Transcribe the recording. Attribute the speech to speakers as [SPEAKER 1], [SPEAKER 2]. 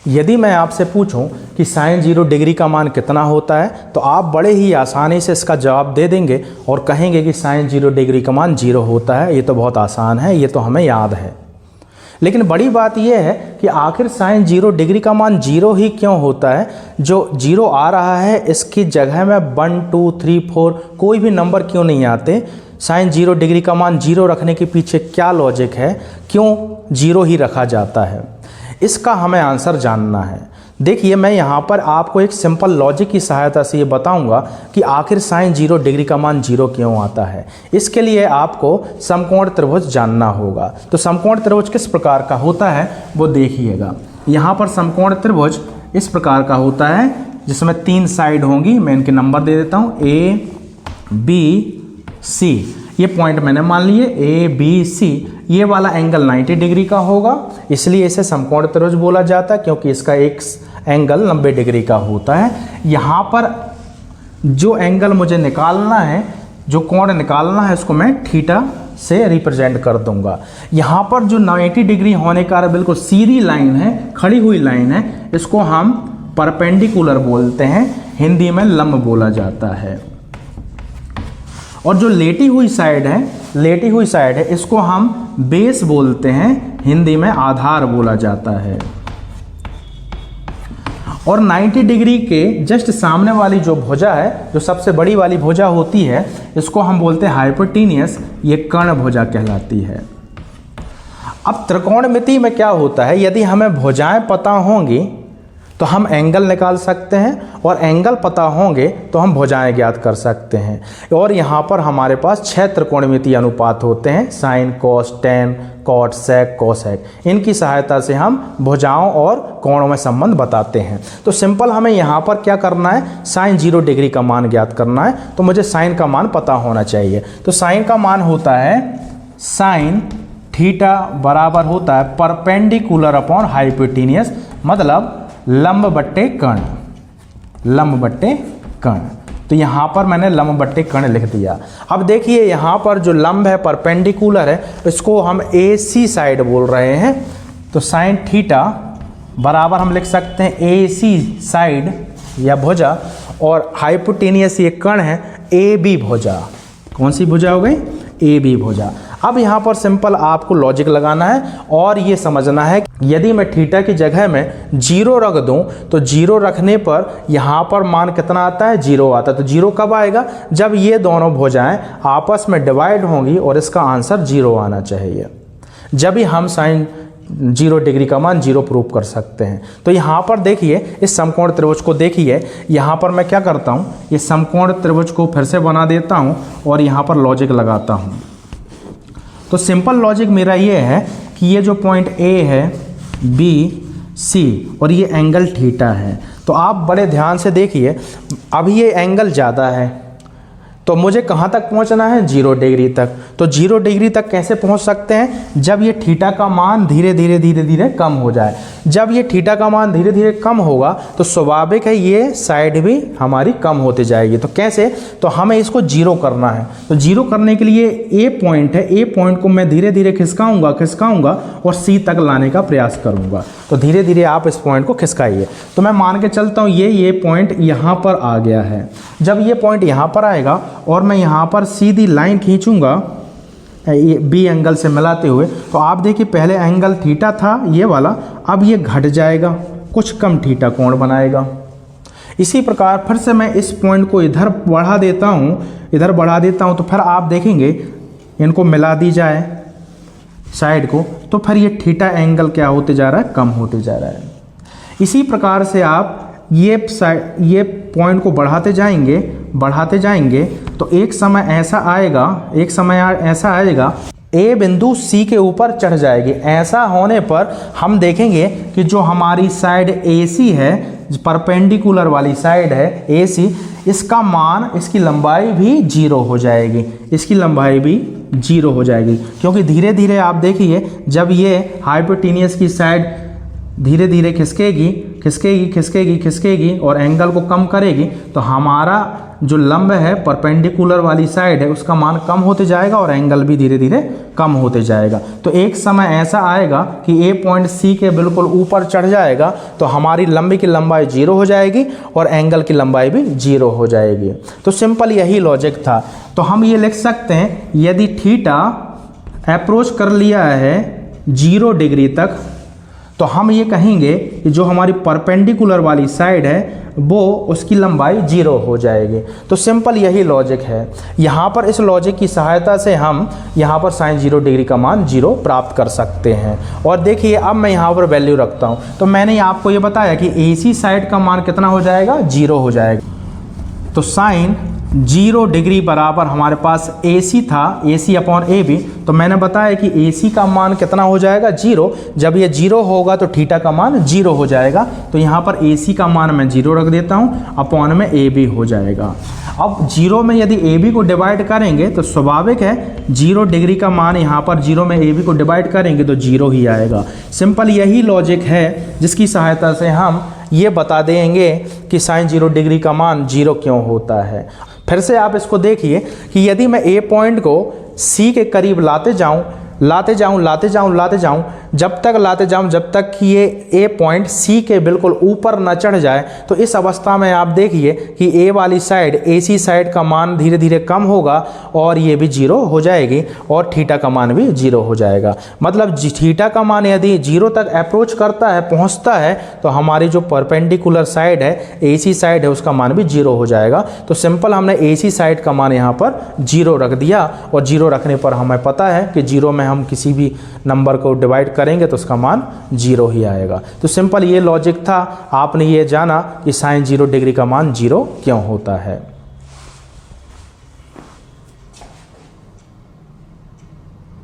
[SPEAKER 1] यदि मैं आपसे पूछूं कि साइन 0 डिग्री का मान कितना होता है तो आप बड़े ही आसानी से इसका जवाब दे देंगे और कहेंगे कि साइन 0 डिग्री का मान 0 होता है। ये तो बहुत आसान है, ये तो हमें याद है। लेकिन बड़ी बात यह है कि आखिर साइन 0 डिग्री का मान 0 ही क्यों होता है। जो 0 आ रहा है इसकी जगह में 1 2 3 4 कोई भी नंबर क्यों नहीं आते। साइन 0 डिग्री का मान 0 रखने के पीछे क्या लॉजिक है, क्यों 0 ही रखा जाता है, इसका हमें आंसर जानना है। देखिए, मैं यहाँ पर आपको एक सिंपल लॉजिक की सहायता से ये बताऊंगा कि आखिर साइन 0 डिग्री का मान 0 क्यों आता है। इसके लिए आपको समकोण त्रिभुज जानना होगा। तो समकोण त्रिभुज किस प्रकार का होता है वो देखिएगा। यहाँ पर समकोण त्रिभुज इस प्रकार का होता है जिसमें 3 साइड होंगी। मैं इनके नंबर दे देता हूँ, A B C। ये पॉइंट मैंने मान लिए A B C। ये वाला एंगल 90 डिग्री का होगा, इसलिए इसे समकोण त्रिभुज बोला जाता है क्योंकि इसका एक एंगल 90 डिग्री का होता है। यहाँ पर जो एंगल मुझे निकालना है, जो कोण निकालना है, उसको मैं थीटा से रिप्रेजेंट कर दूंगा। यहाँ पर जो 90 डिग्री होने का बिल्कुल सीधी लाइन है, खड़ी हुई लाइन है, इसको हम परपेंडिकुलर बोलते हैं, हिंदी में लंब बोला जाता है। और जो लेटी हुई साइड है, इसको हम बेस बोलते हैं, हिंदी में आधार बोला जाता है। और 90 डिग्री के जस्ट सामने वाली जो भुजा है, जो सबसे बड़ी वाली भुजा होती है, इसको हम बोलते हैं हाइपोटेनियस। ये कर्ण भुजा कहलाती है। अब त्रिकोणमिति में क्या होता है, यदि हमें भुजाएं पता होंगी तो हम एंगल निकाल सकते हैं, और एंगल पता होंगे तो हम भुजाएं ज्ञात कर सकते हैं। और यहाँ पर हमारे पास 6 त्रिकोणमितीय अनुपात होते हैं, साइन, कॉस, टेन, कॉट, सेक, कोसेक। इनकी सहायता से हम भुजाओं और कोणों में संबंध बताते हैं। तो सिंपल हमें यहाँ पर क्या करना है, साइन 0 डिग्री का मान ज्ञात करना है। तो मुझे साइन का मान पता होना चाहिए। तो साइन का मान होता है साइन थीटा बराबर होता है परपेंडिकुलर अपॉन हाइपोटेनियस, मतलब लंब बट्टे कर्ण, लंब बट्टे कर्ण। तो यहाँ पर मैंने लंब बट्टे कर्ण लिख दिया। अब देखिए, यहाँ पर जो लंब है, परपेंडिकुलर है, इसको हम AC साइड बोल रहे हैं। तो साइन थीटा बराबर हम लिख सकते हैं AC साइड या भुजा, और हाइपोटेनियस ये कर्ण है AB भुजा। कौन सी भुजा हो गई, AB भुजा। अब यहाँ पर सिंपल आपको लॉजिक लगाना है और ये समझना है कि यदि मैं थीटा की जगह में 0 रख दूं तो 0 रखने पर यहाँ पर मान कितना आता है, 0 आता है। तो 0 कब आएगा, जब ये दोनों भुजाएं आपस में डिवाइड होंगी, और इसका आंसर 0 आना चाहिए। जब ही हम साइन 0 डिग्री का मान 0 प्रूव कर सकते हैं। तो यहाँ पर देखिए, इस समकोण त्रिभुज को देखिए, यहाँ पर मैं क्या करता हूँ, ये समकोण त्रिभुज को फिर से बना देता हूँ और यहाँ पर लॉजिक लगाता हूँ। तो सिंपल लॉजिक मेरा ये है कि ये जो पॉइंट A है, B, C और ये एंगल थीटा है। तो आप बड़े ध्यान से देखिए, अभी ये एंगल ज़्यादा है, तो मुझे कहाँ तक पहुँचना है, 0 डिग्री तक। तो 0 डिग्री तक कैसे पहुँच सकते हैं, जब ये थीटा का मान धीरे धीरे कम हो जाए। जब ये थीटा का मान धीरे धीरे कम होगा तो स्वाभाविक है ये साइड भी हमारी कम होती जाएगी। तो कैसे, तो हमें इसको 0 करना है। तो 0 करने के लिए A पॉइंट है, A पॉइंट को मैं धीरे धीरे खिसकाऊंगा और C तक लाने का प्रयास करूंगा। तो धीरे धीरे आप इस पॉइंट को खिसकाइए। तो मैं मान के चलता हूँ ये पॉइंट यहाँ पर आ गया है। जब ये पॉइंट यहाँ पर आएगा और मैं यहाँ पर सीधी लाइन खींचूंगा B एंगल से मिलाते हुए, तो आप देखिए पहले एंगल थीटा था ये वाला, अब ये घट जाएगा, कुछ कम थीटा कोण बनाएगा। इसी प्रकार फिर से मैं इस पॉइंट को इधर बढ़ा देता हूँ, तो फिर आप देखेंगे इनको मिला दी जाए साइड को, तो फिर ये थीटा एंगल क्या होते जा रहा है, कम होते जा रहा है। इसी प्रकार से आप ये पॉइंट को बढ़ाते जाएंगे तो एक समय ऐसा आएगा A बिंदु C के ऊपर चढ़ जाएगी। ऐसा होने पर हम देखेंगे कि जो हमारी साइड AC है, परपेंडिकुलर वाली साइड है AC, इसका मान, इसकी लंबाई भी 0 हो जाएगी, क्योंकि धीरे धीरे आप देखिए जब ये हाइपोटेनियस की साइड धीरे धीरे खिसकेगी और एंगल को कम करेगी, तो हमारा जो लंब है परपेंडिकुलर वाली साइड है उसका मान कम होते जाएगा और एंगल भी धीरे धीरे कम होते जाएगा। तो एक समय ऐसा आएगा कि ए पॉइंट सी के बिल्कुल ऊपर चढ़ जाएगा तो हमारी लंबी की लंबाई 0 हो जाएगी और एंगल की लंबाई भी 0 हो जाएगी। तो सिंपल यही लॉजिक था। तो हम ये लिख सकते हैं यदि थीटा अप्रोच कर लिया है 0 डिग्री तक तो हम ये कहेंगे कि जो हमारी परपेंडिकुलर वाली साइड है वो उसकी लंबाई 0 हो जाएगी। तो सिंपल यही लॉजिक है। यहाँ पर इस लॉजिक की सहायता से हम यहाँ पर sin 0 डिग्री का मान 0 प्राप्त कर सकते हैं। और देखिए अब मैं यहाँ पर वैल्यू रखता हूँ। तो मैंने आपको ये बताया कि AC साइड का मान कितना हो जाएगा, 0 हो जाएगा। तो sin 0 डिग्री बराबर हमारे पास AC था, AC अपॉन AB। तो मैंने बताया कि AC का मान कितना हो जाएगा, 0। जब ये 0 होगा तो थीटा का मान 0 हो जाएगा। तो यहाँ पर AC का मान मैं 0 रख देता हूँ, अपॉन में AB हो जाएगा। अब 0 में यदि AB को डिवाइड करेंगे तो स्वाभाविक है 0 डिग्री का मान यहाँ पर 0 में AB को डिवाइड करेंगे तो 0 ही आएगा। सिंपल यही लॉजिक है जिसकी सहायता से हम ये बता देंगे कि sin 0 डिग्री का मान 0 क्यों होता है। फिर से आप इसको देखिए कि यदि मैं ए पॉइंट को सी के करीब लाते जाऊं जब तक लाते जाऊं जब तक कि ये ए पॉइंट सी के बिल्कुल ऊपर न चढ़ जाए, तो इस अवस्था में आप देखिए कि ए वाली साइड AC साइड का मान धीरे धीरे कम होगा और ये भी 0 हो जाएगी और थीटा का मान भी 0 हो जाएगा। मतलब थीटा का मान यदि 0 तक अप्रोच करता है, पहुंचता है, तो हमारी जो परपेंडिकुलर साइड है AC साइड है उसका मान भी 0 हो जाएगा। तो सिंपल हमने AC साइड का मान यहाँ पर 0 रख दिया और 0 रखने पर हमें पता है कि 0 में हम किसी भी नंबर को डिवाइड करेंगे तो उसका मान 0 ही आएगा। तो सिंपल ये लॉजिक था। आपने ये जाना कि sin 0 डिग्री का मान 0 क्यों होता है।